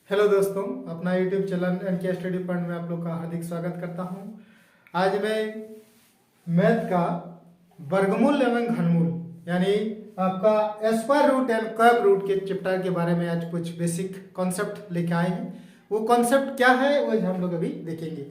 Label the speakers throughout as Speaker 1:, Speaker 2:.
Speaker 1: Hello दोस्तों, अपना YouTube channel NK study point में आप लोग का हार्दिक स्वागत करता हूं। आज मैं मैथ का वर्गमूल एवं घनमूल यानी आपका square root and cube root के चैप्टर के बारे में आज कुछ बेसिक कॉन्सेप्ट लेके आए हैं। वो कॉन्सेप्ट क्या है वो हम लोग अभी देखेंगे।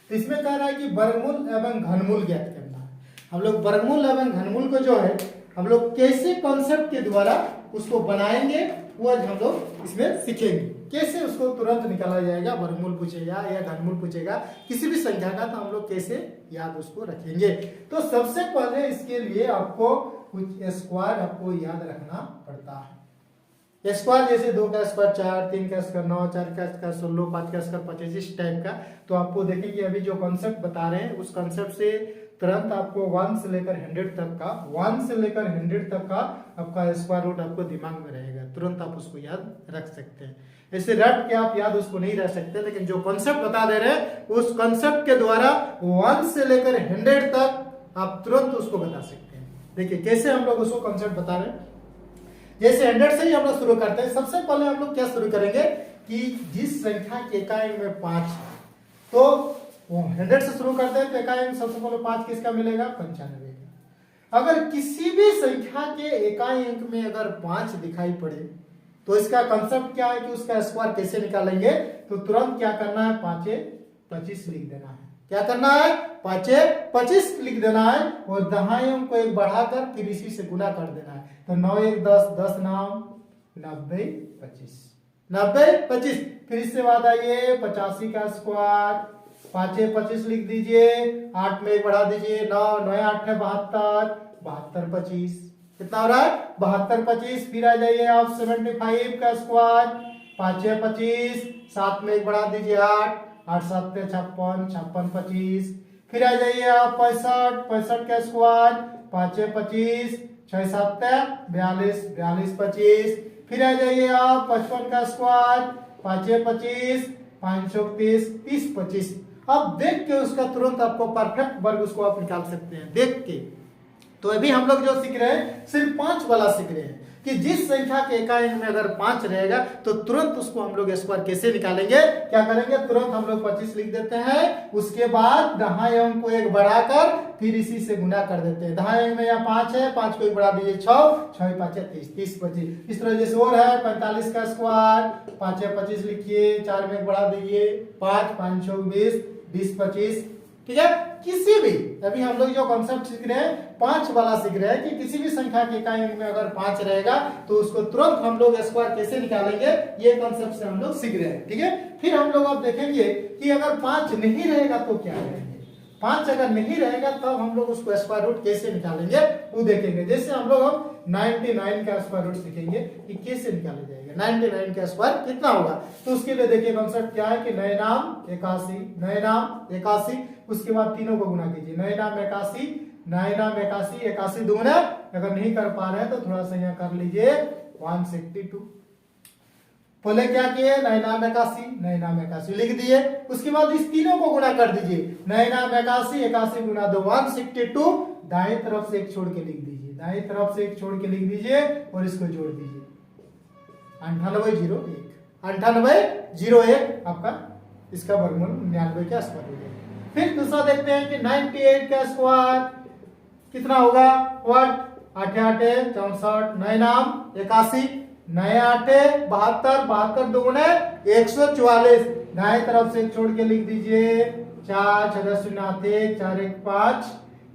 Speaker 1: तो इसमें कह रहा है कि वर्गमूल एवं घनमूल ज्ञात करना है। हम लोग वर्गमूल एवं घनमूल को जो है हम लोग कैसे कॉन्सेप्ट के द्वारा उसको बनाएंगे वो आज हम लोग इसमें सीखेंगे। कैसे उसको तुरंत निकाला जाएगा, वर्गमूल पूछेगा या घनमूल पूछेगा किसी भी संख्या का, तो हम लोग कैसे याद उसको रखेंगे। तो सबसे पहले इसके लिए आपको कुछ स्क्वायर आपको याद रखना पड़ता है। स्क्वायर जैसे 2 का स्क्वायर 4, 3 का स्क्वायर 9, 4 का स्क्वायर 16, 5 का स्क्वायर 25, इस टाइप का। तो आपको देखेंगे अभी जो कॉन्सेप्ट बता रहे हैं उस कॉन्सेप्ट से तुरंत आपको 1 से लेकर 100 तक का आपका स्क्वायर रूट आपको दिमाग में रहेगा, तुरंत आप उसको याद रख सकते हैं। ऐसे रट के आप याद उसको नहीं रख सकते, लेकिन जो कॉन्सेप्ट बता दे रहे हैं उस कॉन्सेप्ट के द्वारा 1 से लेकर 100 तक आप तुरंत उसको बता सकते हैं। देखिए कैसे हम लोग उसको कॉन्सेप्ट बता रहे हैं। जैसे 100 से ही हम लोग शुरू करते हैं। सबसे पहले हम लोग क्या शुरू करेंगे कि जिस संख्या के एकांक में 5 तो 100 से शुरू करते हैं। तो एकांक सबसे पहले 5 किसका मिलेगा? 95 का। अगर किसी भी संख्या के एकांक में अगर 5 दिखाई पड़े तो इसका कंसेप्ट क्या है कि उसका स्क्वायर कैसे निकालेंगे। तो तुरंत क्या करना है, 5 25 लिख देना है। क्या करना है? 5 25 लिख देना है और दहाई अंक को एक बढ़ाकर फिर इसी से गुना कर देना है। तो 9 1 10, 10 9 90 25, 90 25। फिर इससे बाद आइए 85 का स्क्वायर, 5 25 लिख दीजिए, 8 में एक बढ़ा दीजिए, 9 9 8 72, 72 25। कितना हो रहा है? 72 25। फिर आ जाइए आप 75 का स्क्वायर, 5 25, 7 में एक बढ़ा दीजिए 8, 8 7 56, 56 25। फिर आ जाइए आप 65 का स्क्वायर, 5 25, 6 7 42, 42 25। फिर आ जाइए आप 55 का स्क्वायर, 5 25, 5 30, 30 25। अब देख के उसका तुरंत आपको परफेक्ट वर्ग उसको आप निकाल सकते हैं देख के। तो अभी हम लोग जो सीख रहे हैं सिर्फ 5 वाला सीख रहे हैं कि जिस संख्या के एकांक में अगर 5 रहेगा तो तुरंत उसको हम लोग स्क्वायर कैसे निकालेंगे। क्या करेंगे, तुरंत हम लोग 25 लिख देते हैं। उसके बाद दहाई अंक को एक बढ़ाकर फिर इसी से गुना कर देते हैं। दहाई अंक में यहाँ 5 है, 5 को एक बढ़ा दीजिए 6, 6 5 30, 30 25। इस तरह जैसे और है 45 का स्क्वायर, 5 25 लिखिए, 4 में एक बढ़ा दीजिए 5, 5 20, 20 25। ठीक है। किसी भी अभी हम लोग जो कॉन्सेप्ट सीख रहे हैं 5 वाला सीख रहे हैं कि किसी भी संख्या के एकांक में अगर 5 रहेगा तो उसको तुरंत हम लोग स्क्वायर कैसे निकालेंगे, ये कॉन्सेप्ट से हम लोग सीख रहे हैं। ठीक है। फिर हम लोग अब देखेंगे कि अगर 5 नहीं रहेगा तो क्या करेंगे। 5 अगर नहीं रहेगा तब हम लोग उसको स्क्वायर रूट कैसे निकालेंगे वो देखेंगे। जैसे हम लोग अब 99 का स्क्वायर रूट सीखेंगे कि कैसे निकाला जाएगा। 99 का स्क्वायर कितना होगा, तो उसके लिए देखिए कॉन्सेप्ट क्या है कि नए नाम 81, उसके बाद तीनों को गुना कीजिए। नए नाम 81, 81 दूना। अगर नहीं कर पा रहे हैं तो थोड़ा सा यहाँ कर लीजिए 162। पहले क्या किए, नए नाम 81 लिख दिए। उसके बाद इस तीनों को गुना कर दीजिए। नए नाम 81, 81 गुना 2 162। दाएं तरफ से एक छोड़ के लिख दीजिए, दाएं तरफ से एक छोड़ के लिख दीजिए और इसको जोड़ दीजिए 9801। 9801 आपका इसका वर्गमूल 99 का स्क्वायर हो जाएगा। फिर दूसरा देखते हैं कि 98 का स्क्वायर कितना होगा। 8 8 64, नए नाम 81, नए 8 72, 72 दूने 144। दाएं तरफ से एक छोड़ के लिख दीजिए 4 6 0 4 1 5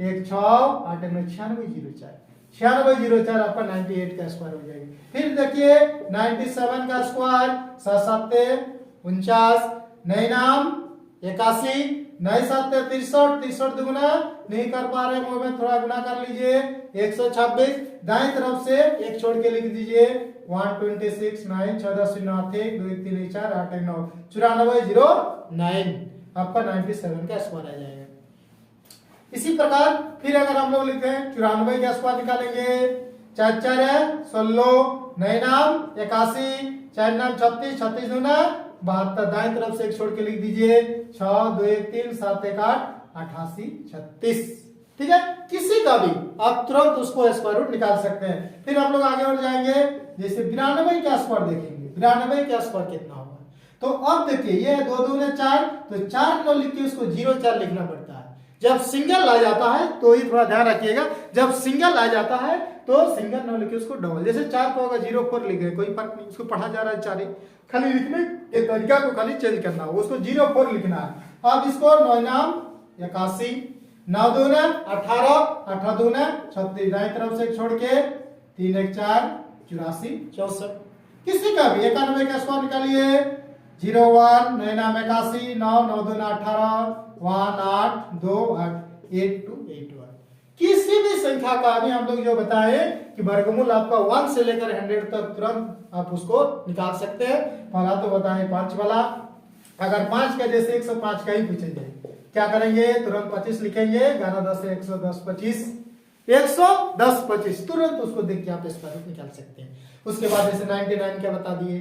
Speaker 1: 1 6 8 में 9604, 9604 आपका 98 का स्क्वायर हो जाएगा। फिर देखिए 97 का स्क्वायर 7 7 49, नए नाम 81, नए 7 63, 63 दुगुना नहीं कर पा रहे मुंह में थोड़ा गुना कर लीजिए 126। दाएं तरफ से एक छोड़ के लिख दीजिए 126, 9 6 0 1 2 1 3 4 8 9 9409 आपका 97 का स्क्वायर आ जाएगा। इसी प्रकार फिर अगर हम लोग लिखते हैं 94 का स्क्वायर निकालेंगे। 4 4 है 16, नए नाम 81, 4 नाम 36, 36 दूना 72। दाएं तरफ से एक छोड़ के लिख दीजिए 6 2 1 3 7 1 8 88 36। ठीक है। किसी का भी आप तुरंत उसको स्क्वायर रूट निकाल सकते हैं। फिर हम लोग आगे बढ़ जाएंगे। जैसे 92 का स्क्वायर देखेंगे, 92 का स्क्वायर कितना होगा। तो अब देखिए ये 2 दूने 4, तो 4 नौ लिख के उसको 0 4 लिखना पड़ता है। जब सिंगल आ जाता है तो ये थोड़ा ध्यान रखिएगा, जब सिंगल आ जाता है तो सिंगल नौ लिखे उसको डबल, जैसे 4 को होगा 0 4 लिखे, कोई फर्क नहीं, उसको पढ़ा जा रहा है 4 ही, खाली लिखने के तरीका को खाली चेंज करना होगा, उसको 0 4 लिखना है। अब इसको 9 नाम 81, 9 दूने 18, 18 दूने 36, दाएं तरफ से छोड़ के 3 1 4 84 64, किसी का भी 91 का स्क्वायर निकालिए, 0 1 9 नाम 81, 9 9 दूना 18, 1 8 2 8 8 2 8 1, किसी भी संख्या का भी हम लोग जो बताए कि वर्गमूल आपका 1 से लेकर 100 तक तुरंत आप उसको निकाल सकते हैं। पहला तो बताएं 5 वाला, अगर 5 का जैसे 105 का ही पूछेंगे क्या करेंगे, तुरंत 25 लिखेंगे, 11 10 110 25, 110 25 तुरंत उसको देख के आप स्क्वायर रूट निकाल सकते हैं। उसके बाद जैसे 99 का बता दिए,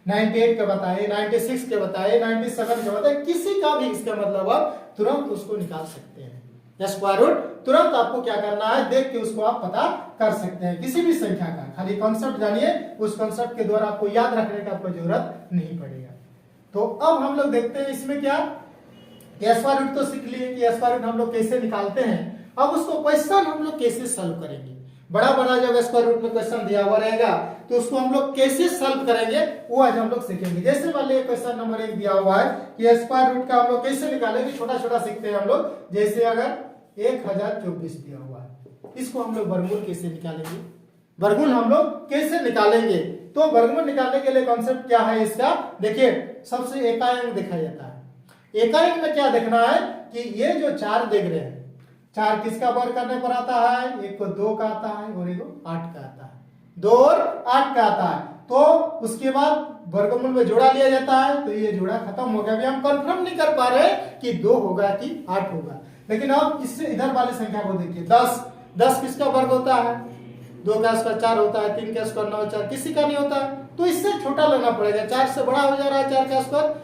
Speaker 1: 98 का बताए, 96 के बताए, 97 का बताए, किसी का भी इसका मतलब आप तुरंत उसको निकाल सकते हैं। स्क्वायर रूट तुरंत आपको क्या करना है, देख के उसको आप पता कर सकते हैं किसी भी संख्या का, खाली कॉन्सेप्ट जानिए, उस कॉन्सेप्ट के द्वारा आपको याद रखने का आपको जरूरत नहीं पड़ेगा। तो अब हम लोग देखते हैं इसमें क्या, स्क्वायर रूट तो सीख लिए कि स्क्वायर रूट हम लोग कैसे निकालते हैं। अब उसको क्वेश्चन हम लोग कैसे सॉल्व करेंगे, बड़ा बड़ा जब स्क्वायर रूट में क्वेश्चन दिया हुआ रहेगा तो उसको हम लोग कैसे सॉल्व करेंगे वो आज हम लोग सीखेंगे। जैसे मान लीजिए क्वेश्चन नंबर 1 दिया हुआ है कि स्क्वायर रूट का हम लोग कैसे निकालेंगे, छोटा छोटा सीखते हैं हम लोग। जैसे अगर 1024 दिया हुआ है, इसको हम लोग वर्गमूल कैसे निकालेंगे, वर्गमूल हम लोग कैसे निकालेंगे। तो वर्गमूल निकालने के लिए कॉन्सेप्ट क्या है इसका, देखिए सबसे एकांक देखा जाता है। एकांक में क्या देखना है कि ये जो 4 देख रहे हैं, 4 किसका वर्ग करने पर आता है, एक को 2 का आता है और एक को 8 का आता है, 2 और 8 का आता है। तो उसके बाद वर्गमूल में जोड़ा लिया जाता है, तो ये जोड़ा खत्म हो गया। अभी हम कंफर्म नहीं कर पा रहे कि 2 होगा कि 8 होगा, लेकिन अब इससे इधर वाली संख्या को देखिए, 10 10 किसका वर्ग होता है, 2 का स्क्वायर 4 होता है, 3 का स्क्वायर 9 4, किसी का नहीं होता है, तो इससे छोटा लेना पड़ेगा। 4 से बड़ा हो जा रहा है, 4 का स्क्वायर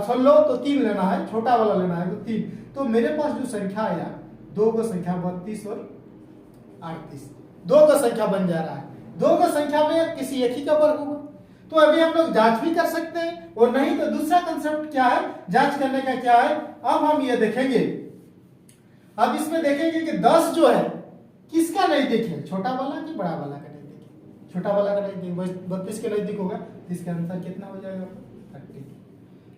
Speaker 1: 16, तो 3 लेना है, छोटा वाला लेना है, तो 3। तो मेरे पास जो संख्या आया 2 का संख्या 32 और 38, 2 का संख्या बन जा रहा है। 2 का संख्या में किसी एक ही का वर्ग होगा, तो अभी हम लोग जांच भी कर सकते हैं, और नहीं तो दूसरा कंसेप्ट क्या है जांच करने का, क्या है, अब हम ये देखेंगे, अब इसमें देखेंगे कि 10 जो है किसका नजदीक है, छोटा वाला कि बड़ा वाला का नजदीक है, छोटा वाला का नजदीक 32 के नजदीक होगा, तो इसका आंसर कितना हो जाएगा 30।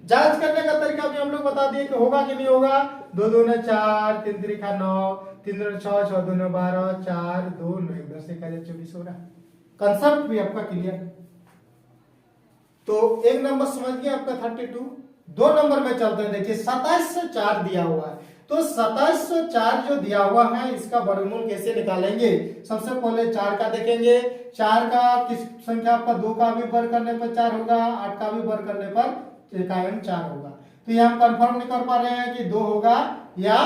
Speaker 1: जांच करने का तरीका भी हम लोग बता दिए कि होगा कि नहीं होगा, 2 दूने 4, 3 त्रिका 9, 3 दूने 6, 6 दूने 12, 4 2 9 10 से 24 हो रहा है। कंसेप्ट भी आपका क्लियर है। तो एक नंबर समझ गए आपका 32। 2 नंबर में चलते हैं, देखिए 2704 दिया हुआ है, तो 2704 जो दिया हुआ है इसका वर्गमूल कैसे निकालेंगे। सबसे पहले 4 का देखेंगे, 4 का किस संख्या आपका 2 का भी वर्ग करने पर 4 होगा, 8 का भी वर्ग करने पर 4 होगा। तो ये हम कंफर्म नहीं कर पा रहे हैं कि 2 होगा या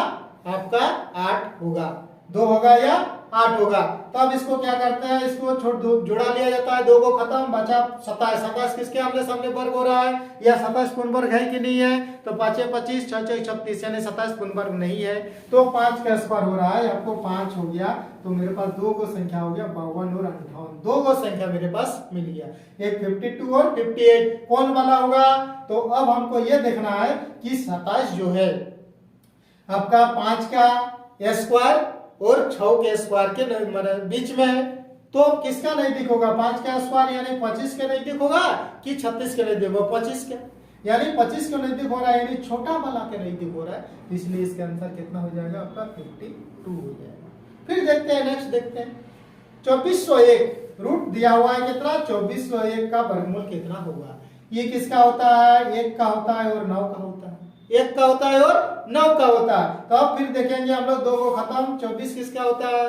Speaker 1: आपका 8 होगा, 2 होगा या 8 होगा। तब इसको क्या करते हैं, इसको जोड़ा लिया जाता है, 2 को खत्म, बचा 27। 27 किसके आमने सामने वर्ग हो रहा है, या 27 पूर्ण वर्ग है कि नहीं है, तो 5 25 6 6 36, यानी 27 पूर्ण वर्ग नहीं है, तो 5 का स्क्वायर हो रहा है, आपको 5 हो गया। तो मेरे पास 2 को संख्या हो गया 52 और 58, 2 को संख्या मेरे पास मिल गया। एक 52 और 58 कौन वाला होगा, तो अब हमको ये देखना है कि 27 जो है आपका 5 का स्क्वायर और 6 के स्क्वायर के बीच में है, तो किसका नजदीक होगा, 5 का स्क्वायर यानी 25 के नजदीक होगा कि 36 के नजदीक होगा, 25 के, यानी 25 के नजदीक हो रहा है, यानी छोटा वाला के नजदीक हो रहा है, इसलिए इसका आंसर कितना हो जाएगा आपका 52 हो जाएगा। फिर देखते हैं, नेक्स्ट देखते हैं 2401 रूट दिया हुआ है कितना, 2401 का वर्गमूल कितना होगा। ये किसका होता है, 1 का होता है और 9 का होता है, 1 का होता है और 9 का होता है। तो अब फिर देखेंगे हम लोग, 2 को खत्म, 24 किसका होता है,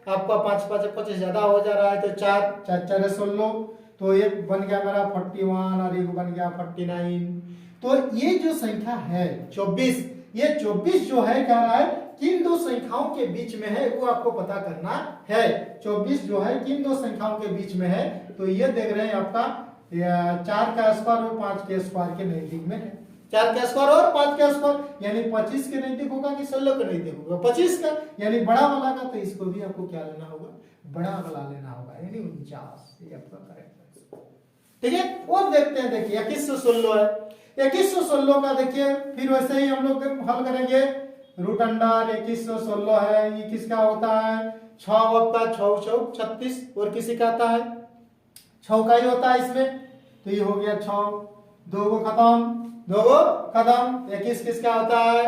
Speaker 1: आपका 5 5 25 ज्यादा हो जा रहा है, तो 4 4 4 16, तो एक बन गया मेरा 41 और एक बन गया 49। तो ये जो संख्या है 24, ये 24 जो है कह रहा है किन दो संख्याओं के बीच में है, वो आपको पता करना है। 24 जो है किन दो संख्याओं के बीच में है, तो ये देख रहे हैं आपका 4 का स्क्वायर और 5 के स्क्वायर के नजदीक में है। 4 का स्क्वायर और 5 का स्क्वायर यानी 25 के नजदीक होगा कि 16 के नजदीक होगा, 25 का, यानी बड़ा वाला का, तो इसको भी आपको क्या लेना होगा, बड़ा वाला लेना होगा, यानी 49। ये आपका करेक्ट आंसर, ठीक है। और देखते हैं, देखिए 21 से 16 है, 2116 का देखिए, फिर वैसे ही हम लोग हल करेंगे। रूट अंडर 2116 है, ये किसका होता है, 6 का 6 चौक 36, और किसी का आता है 6 का ही होता है इसमें, तो ये हो गया 6, 2 को खत्म, 21 किसका होता है,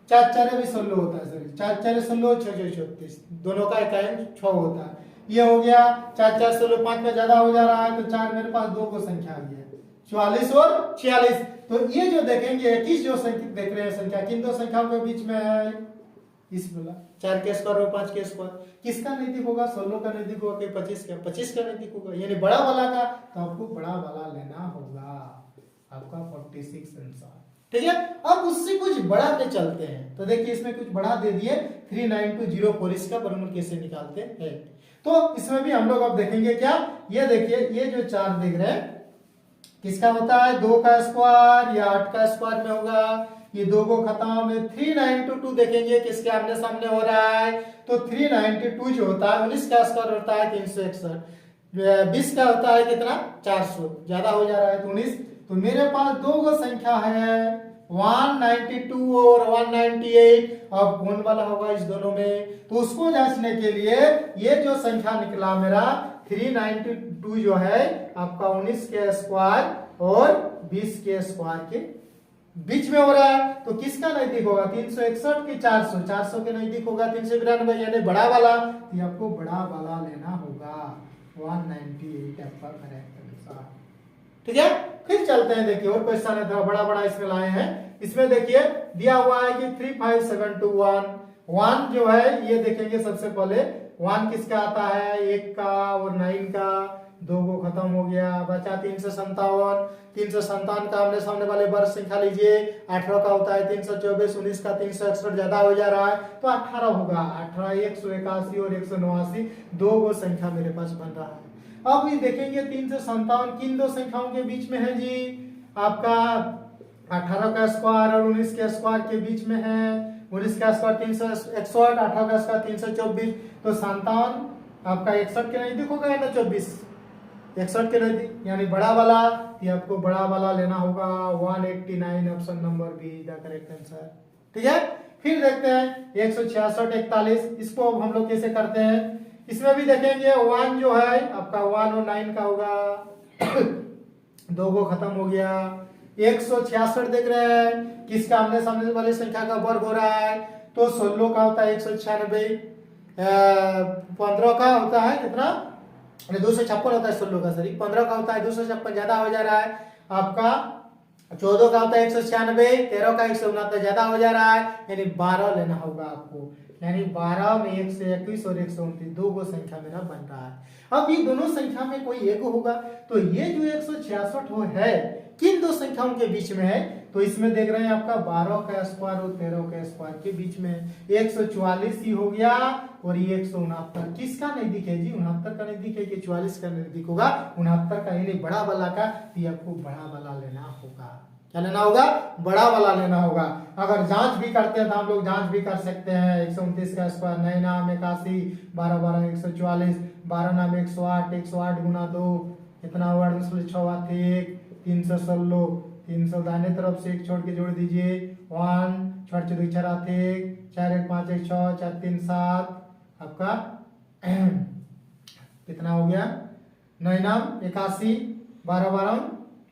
Speaker 1: 4 4 भी 16 होता है, सॉरी 4 4 16, 6 6 36, दोनों का टाइम 6 होता है। ये हो गया 4 4 16, 5 में ज्यादा हो जा रहा है, तो 4 मेरे पास 2 को संख्या आ गया, 44 और 46। तो ये जो देखेंगे 21 जो संख्या देख रहे हैं संख्या, किन दो संख्याओं के बीच में है, इस बोला 4 के स्क्वायर और 5 के स्क्वायर, किसका नजदीक होगा, 16 का नजदीक होगा कि 25 का नजदीक होगा, यानी बड़ा वाला का, तो आपको बड़ा वाला लेना होगा, आपका 46 आंसर। ठीक है, अब उससे कुछ बड़ा पे चलते हैं, तो देखिए इसमें कुछ बड़ा दे दिए 3920, इसका वर्गमूल कैसे निकालते हैं, तो इसमें भी हम लोग अब देखेंगे क्या, ये देखिए ये जो 4 देख रहे हैं किसका होता है, 2 का स्क्वायर या 8 का स्क्वायर में होगा, ये 2 को खत्म, 392 देखेंगे किसके आमने सामने हो रहा है, तो 392 जो होता है 19 का स्क्वायर होता है 361, 20 का होता है कितना 400, ज्यादा हो जा रहा है तो 19, तो मेरे पास 2 गो संख्या है 192 और 198, अब कौन वाला होगा इस दोनों में, तो उसको जांचने के लिए ये जो संख्या निकला मेरा 392 जो है आपका 19 के स्क्वायर और 20 के स्क्वायर के बीच में हो रहा है, तो किसका नजदीक होगा, 361 की 400, 400 के नजदीक होगा 392, यानी बड़ा वाला, तो आपको बड़ा वाला लेना होगा 198 आपका करेक्ट आंसर। ठीक है, फिर चलते हैं, देखिए और क्वेश्चन है, बड़ा बड़ा इसमें लाए हैं, इसमें देखिए दिया हुआ है कि 35721, 1 जो है ये देखेंगे सबसे पहले 1 किसका आता है, 1 का और 9 का, 2 को खत्म हो गया, बचा 357, 357 का आमने सामने वाले वर्ग संख्या लीजिए, 18 का होता है 324, 19 का 361, ज्यादा हो जा रहा है तो 18 होगा, 18 181 और 189, 2 गो संख्या मेरे पास बन रहा है। अब ये देखेंगे 357 किन दो संख्याओं के बीच में है जी, आपका 18 का स्क्वायर और 19 के स्क्वायर के बीच में है, 19 का स्क्वायर 361, 18 का स्क्वायर 324, तो 57 आपका 61 के नजदीक होगा या ना 24, 61 के नजदीक, यानी बड़ा वाला, ये आपको बड़ा वाला लेना होगा 189, option number be the correct answer. ठीक है, फिर देखते हैं 166 41, इसको हम लोग कैसे करते हैं, इसमें भी देखेंगे 1 जो है आपका 1 और 9 का होगा 2 को खत्म हो गया, 166 देख रहे हैं किसका आमने सामने वाली संख्या का वर्ग हो रहा है, तो 16 का होता है 196, 15 का होता है कितना 256 होता है 16 का, सॉरी 15 का होता है 256, ज्यादा हो जा रहा है आपका, 14 का होता है 196, 13 का 169, ज्यादा हो जा रहा है, यानी 12 लेना होगा आपको, यानी 12 में 121 और 129, 2 गो संख्या मेरा बन रहा है। अब ये दोनों संख्या में कोई एक होगा, तो ये जो 166 हो है किन दो संख्याओं के बीच में है, तो इसमें देख रहे हैं आपका 12 का स्क्वायर और 13 का स्क्वायर के बीच में 144 ही हो गया, और ये 169 किसका नजदीक है जी, 69 का नजदीक है कि 44 का नजदीक होगा, 69 का, यानी बड़ा वाला का, तो आपको बड़ा वाला लेना होगा, क्या लेना होगा, बड़ा वाला लेना होगा। अगर जांच भी करते हैं तो हम लोग जांच भी कर सकते हैं, 129 का स्क्वायर 9 नाम 81, 12 12 144, 12 नाम 108, 108 गुना 2 कितना हुआ, 6 1 316, 300 दाहिने तरफ से 1 छोड़ के जोड़ दीजिए, 1 छोड़ 4 4 आते 4 1 5 1 6 4 3 7, आपका कितना हो गया, 9 नाम 81, 12 12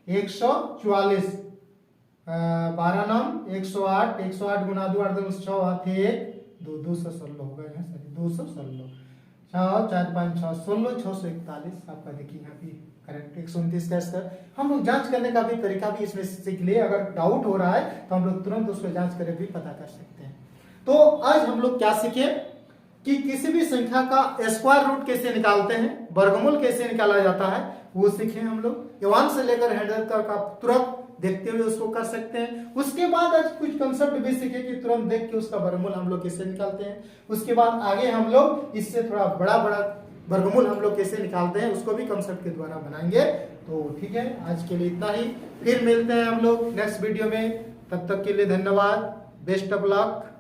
Speaker 1: 144, 12 नाम 108, 108 गुना 2 8 6 आते 2 216 होगा यहाँ, सॉरी 216, 6 4 5 6 16 641 आपका देखिए यहाँ पे करेक्ट 129 का स्तर। हम लोग जांच करने का भी तरीका भी इसमें सीख लिए, अगर डाउट हो रहा है तो हम लोग तुरंत उसको जांच करके भी पता कर सकते हैं। तो आज हम लोग क्या सीखे कि किसी भी संख्या का स्क्वायर रूट कैसे निकालते हैं, वर्गमूल कैसे निकाला जाता है वो सीखे हम लोग, 1 से लेकर 100 तक आप तुरंत देखते हुए उसको कर सकते हैं। उसके बाद आज कुछ कंसेप्ट भी सीखे कि तुरंत देख के उसका वर्गमूल हम लोग कैसे निकालते हैं। उसके बाद आगे हम लोग इससे थोड़ा बड़ा बड़ा वर्गमूल हम लोग कैसे निकालते हैं उसको भी कंसेप्ट के द्वारा बनाएंगे। तो ठीक है, आज के लिए इतना ही, फिर मिलते हैं हम लोग नेक्स्ट वीडियो में, तब तक के लिए धन्यवाद, बेस्ट ऑफ लक।